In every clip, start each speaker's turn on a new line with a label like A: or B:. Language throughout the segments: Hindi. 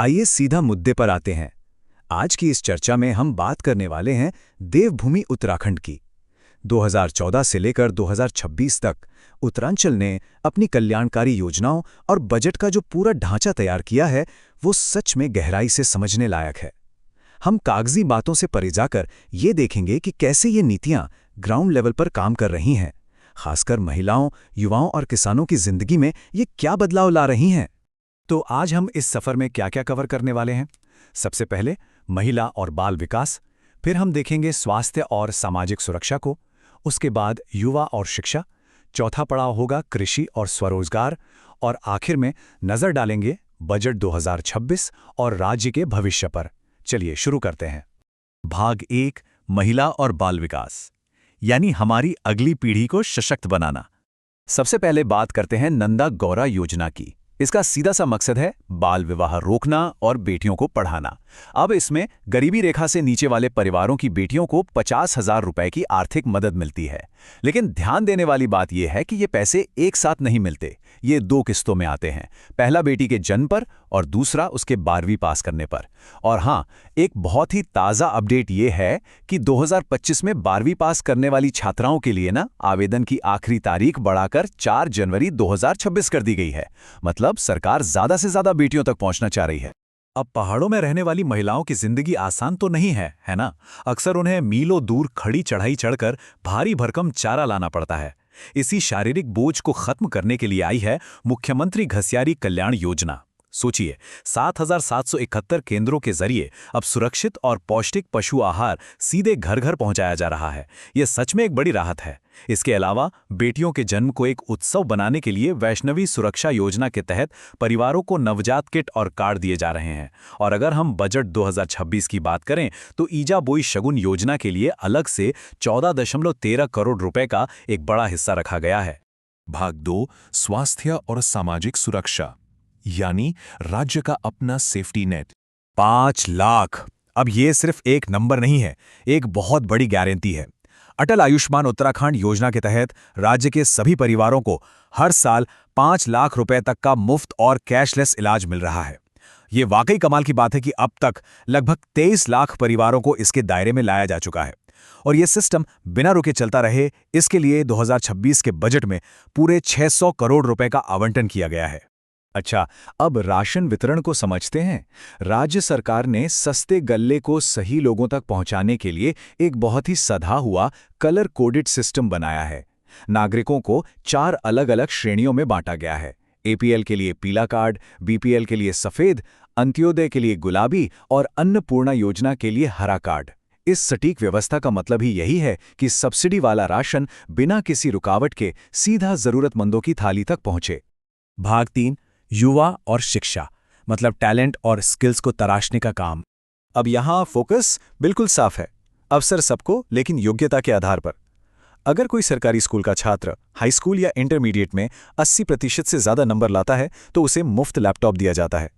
A: आइए सीधा मुद्दे पर आते हैं। आज की इस चर्चा में हम बात करने वाले हैं देवभूमि उत्तराखंड की। 2014 से लेकर 2026 तक उत्तरांचल ने अपनी कल्याणकारी योजनाओं और बजट का जो पूरा ढांचा तैयार किया है, वो सच में गहराई से समझने लायक है। हम कागजी बातों से परे जाकर ये देखेंगे कि कैसे ये नीतियां ग्राउंड लेवल पर काम कर रही हैं, खासकर महिलाओं, युवाओं और किसानों की जिंदगी में ये क्या बदलाव ला रही हैं। तो आज हम इस सफर में क्या क्या कवर करने वाले हैं? सबसे पहले महिला और बाल विकास, फिर हम देखेंगे स्वास्थ्य और सामाजिक सुरक्षा को, उसके बाद युवा और शिक्षा, चौथा पड़ाव होगा कृषि और स्वरोजगार, और आखिर में नजर डालेंगे बजट 2026 और राज्य के भविष्य पर। चलिए शुरू करते हैं। भाग 1, महिला और बाल विकास, यानी हमारी अगली पीढ़ी को सशक्त बनाना। सबसे पहले बात करते हैं नंदा गौरा योजना की। इसका सीधा सा मकसद है बाल विवाह रोकना और बेटियों को पढ़ाना। अब इसमें गरीबी रेखा से नीचे वाले परिवारों की बेटियों को 50,000 रुपए की आर्थिक मदद मिलती है। लेकिन ध्यान देने वाली बात यह है कि ये पैसे एक साथ नहीं मिलते, ये 2 किस्तों में आते हैं। पहला बेटी के जन्म पर और दूसरा उसके 12वीं पास करने पर। और हाँ, एक बहुत ही ताज़ा अपडेट ये है कि 2025 में 12वीं पास करने वाली छात्राओं के लिए आवेदन की आखिरी तारीख बढ़ाकर 4 जनवरी 2026 कर दी गई है। मतलब सरकार ज्यादा से ज्यादा बेटियों तक पहुंचना चाह रही है। अब पहाड़ों में रहने वाली महिलाओं की जिंदगी आसान तो नहीं है ना? अक्सर उन्हें मीलों दूर खड़ी चढ़ाई चढ़कर भारी भरकम चारा लाना पड़ता है। इसी शारीरिक बोझ को खत्म करने के लिए आई है मुख्यमंत्री घसियारी कल्याण योजना। सोचिए, 7,771 केंद्रों के जरिए अब सुरक्षित और पौष्टिक पशु आहार सीधे घर घर पहुंचाया जा रहा है। यह सच में एक बड़ी राहत है। इसके अलावा बेटियों के जन्म को एक उत्सव बनाने के लिए वैष्णवी सुरक्षा योजना के तहत परिवारों को नवजात किट और कार्ड दिए जा रहे हैं। और अगर हम बजट 2026 की बात करें तो ईजा बोई शगुन योजना के लिए अलग से 14.13 करोड़ रुपए का एक बड़ा हिस्सा रखा गया है।
B: भाग 2, स्वास्थ्य और सामाजिक सुरक्षा, यानी राज्य का अपना सेफ्टी नेट।
A: 5 लाख। अब ये सिर्फ एक नंबर नहीं है, एक बहुत बड़ी गारंटी है। अटल आयुष्मान उत्तराखंड योजना के तहत राज्य के सभी परिवारों को हर साल 5 लाख रुपए तक का मुफ्त और कैशलेस इलाज मिल रहा है। ये वाकई कमाल की बात है कि अब तक लगभग 23 लाख परिवारों को इसके दायरे में लाया जा चुका है। और ये सिस्टम बिना रुके चलता रहे, इसके लिए 2026 के बजट में पूरे 600 करोड़ रुपए का आवंटन किया गया है। अच्छा, अब राशन वितरण को समझते हैं। राज्य सरकार ने सस्ते गल्ले को सही लोगों तक पहुंचाने के लिए एक बहुत ही सधा हुआ कलर कोडेड सिस्टम बनाया है। नागरिकों को 4 अलग-अलग श्रेणियों में बांटा गया है। एपीएल के लिए पीला कार्ड, बीपीएल के लिए सफेद, अंत्योदय के लिए गुलाबी और अन्नपूर्णा योजना के लिए हरा कार्ड। इस सटीक व्यवस्था का मतलब ही यही है कि सब्सिडी वाला राशन बिना किसी रुकावट के सीधा जरूरतमंदों की थाली तक पहुंचे। भाग 3, युवा और शिक्षा, मतलब टैलेंट और स्किल्स को तराशने का काम। अब यहां फोकस बिल्कुल साफ है, अवसर सबको, लेकिन योग्यता के आधार पर। अगर कोई सरकारी स्कूल का छात्र हाई स्कूल या इंटरमीडिएट में 80% से ज्यादा नंबर लाता है तो उसे मुफ्त लैपटॉप दिया जाता है।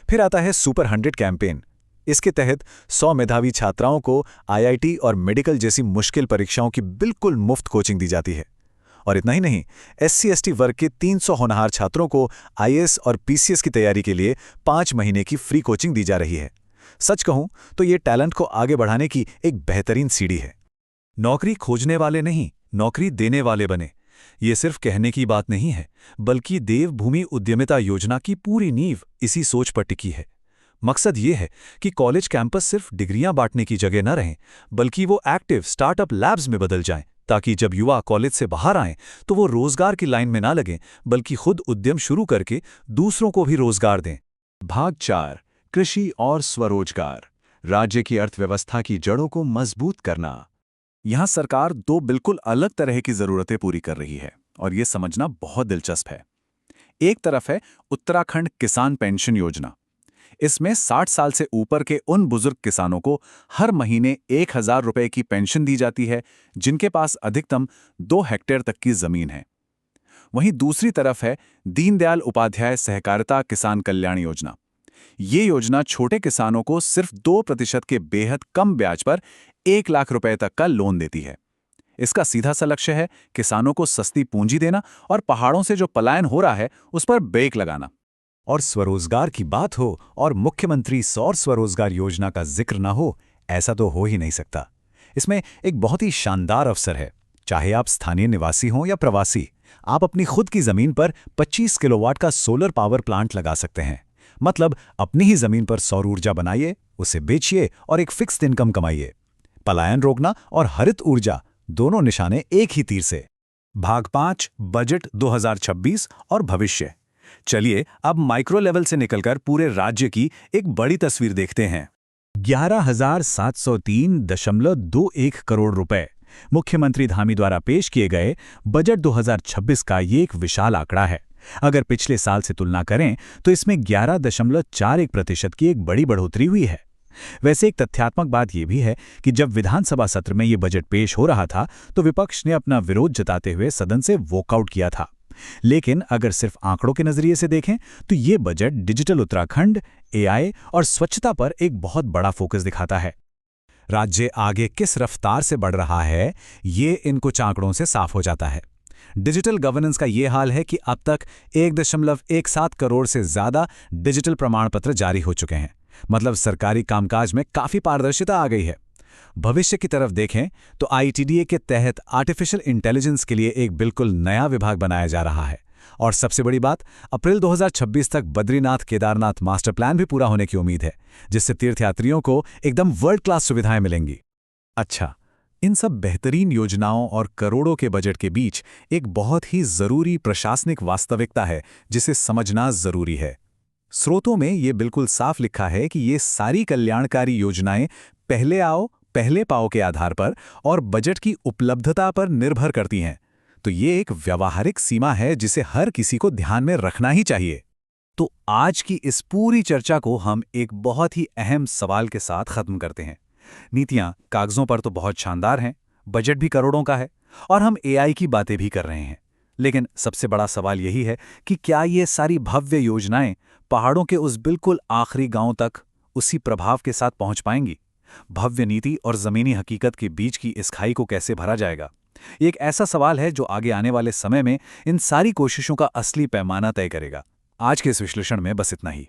A: फिर आता है सुपर 100 कैंपेन। इसके तहत 100 मेधावी छात्राओं को आईआईटी और मेडिकल जैसी मुश्किल परीक्षाओं की बिल्कुल मुफ्त कोचिंग दी जाती है। और इतना ही नहीं, SC/ST वर्ग के 300 होनहार छात्रों को आईएएस और पीसीएस की तैयारी के लिए 5 महीने की फ्री कोचिंग दी जा रही है। सच कहूं तो ये टैलेंट को आगे बढ़ाने की एक बेहतरीन सीढ़ी है। नौकरी खोजने वाले नहीं, नौकरी देने वाले बने। ये सिर्फ कहने की बात नहीं है, बल्कि देवभूमि उद्यमिता योजना की पूरी नींव इसी सोच पर टिकी है। मकसद ये है कि कॉलेज कैंपस सिर्फ डिग्रियां बांटने की जगह न रहें, बल्कि वो एक्टिव स्टार्टअप लैब्स में बदल जाएं, ताकि जब युवा कॉलेज से बाहर आएं तो वो रोजगार की लाइन में ना लगें, बल्कि खुद उद्यम शुरू करके दूसरों को भी रोजगार दें।
B: भाग 4, कृषि और स्वरोजगार, राज्य की अर्थव्यवस्था की जड़ों को मजबूत करना।
A: यहां सरकार 2 बिल्कुल अलग तरह की जरूरतें पूरी कर रही है, और ये समझना बहुत दिलचस्प है। एक तरफ है उत्तराखंड किसान पेंशन योजना। इसमें 60 साल से ऊपर के उन बुजुर्ग किसानों को हर महीने 1,000 रुपए की पेंशन दी जाती है जिनके पास अधिकतम 2 हेक्टेयर तक की जमीन है। वहीं दूसरी तरफ है दीनदयाल उपाध्याय सहकारिता किसान कल्याण योजना। ये योजना छोटे किसानों को सिर्फ 2% के बेहद कम ब्याज पर 1 लाख रुपए तक का लोन देती है। इसका सीधा सा लक्ष्य है किसानों को सस्ती पूंजी देना और पहाड़ों से जो पलायन हो रहा है उस पर ब्रेक लगाना। और स्वरोजगार की बात हो और मुख्यमंत्री सौर स्वरोजगार योजना का जिक्र ना हो, ऐसा तो हो ही नहीं सकता। इसमें एक बहुत ही शानदार अवसर है। चाहे आप स्थानीय निवासी हों या प्रवासी, आप अपनी खुद की जमीन पर 25 किलोवाट का सोलर पावर प्लांट लगा सकते हैं। मतलब अपनी ही जमीन पर सौर ऊर्जा बनाइए, उसे बेचिए और एक फिक्स्ड इनकम कमाइए। पलायन रोकना और हरित ऊर्जा, दोनों निशाने एक ही तीर से।
B: भाग 5, बजट 2026 और भविष्य। चलिए अब माइक्रो लेवल से निकलकर पूरे राज्य की एक बड़ी तस्वीर देखते हैं।
A: 11,703.21 करोड़ रुपए मुख्यमंत्री धामी द्वारा पेश किए गए बजट 2026 का ये एक विशाल आंकड़ा है। अगर पिछले साल से तुलना करें तो इसमें 11.41% की एक बड़ी बढ़ोतरी हुई है। वैसे एक तथ्यात्मक बात यह भी है कि जब विधानसभा सत्र में ये बजट पेश हो रहा था तो विपक्ष ने अपना विरोध जताते हुए सदन से वॉकआउट किया था। लेकिन अगर सिर्फ आंकड़ों के नजरिए से देखें तो ये बजट डिजिटल उत्तराखंड, एआई और स्वच्छता पर एक बहुत बड़ा फोकस दिखाता है। राज्य आगे किस रफ्तार से बढ़ रहा है, ये इन कुछ आंकड़ों से साफ हो जाता है। डिजिटल गवर्नेंस का ये हाल है कि अब तक 1.17 करोड़ से ज्यादा डिजिटल प्रमाण पत्र जारी हो चुके हैं। मतलब सरकारी कामकाज में काफी पारदर्शिता आ गई है। भविष्य की तरफ देखें तो आईटीडीए के तहत आर्टिफिशियल इंटेलिजेंस के लिए एक बिल्कुल नया विभाग बनाया जा रहा है। और सबसे बड़ी बात, अप्रैल 2026 तक बद्रीनाथ केदारनाथ मास्टर प्लान भी पूरा होने की उम्मीद है, जिससे तीर्थयात्रियों को एकदम वर्ल्ड क्लास सुविधाएं मिलेंगी। अच्छा, इन सब बेहतरीन योजनाओं और करोड़ों के बजट के बीच एक बहुत ही जरूरी प्रशासनिक वास्तविकता है जिसे समझना जरूरी है। स्रोतों में ये बिल्कुल साफ लिखा है कि ये सारी कल्याणकारी योजनाएं पहले आओ पहले पाओ के आधार पर और बजट की उपलब्धता पर निर्भर करती हैं। तो ये एक व्यावहारिक सीमा है जिसे हर किसी को ध्यान में रखना ही चाहिए। तो आज की इस पूरी चर्चा को हम एक बहुत ही अहम सवाल के साथ खत्म करते हैं। नीतियां कागजों पर तो बहुत शानदार हैं, बजट भी करोड़ों का है और हम एआई की बातें भी कर रहे हैं। लेकिन सबसे बड़ा सवाल यही है कि क्या ये सारी भव्य योजनाएं पहाड़ों के उस बिल्कुल आखिरी गांव तक उसी प्रभाव के साथ पहुंच पाएंगी? भव्य नीति और जमीनी हकीकत के बीच की इस खाई को कैसे भरा जाएगा? ये एक ऐसा सवाल है जो आगे आने वाले समय में इन सारी कोशिशों का असली पैमाना तय करेगा। आज के इस विश्लेषण में बस इतना ही।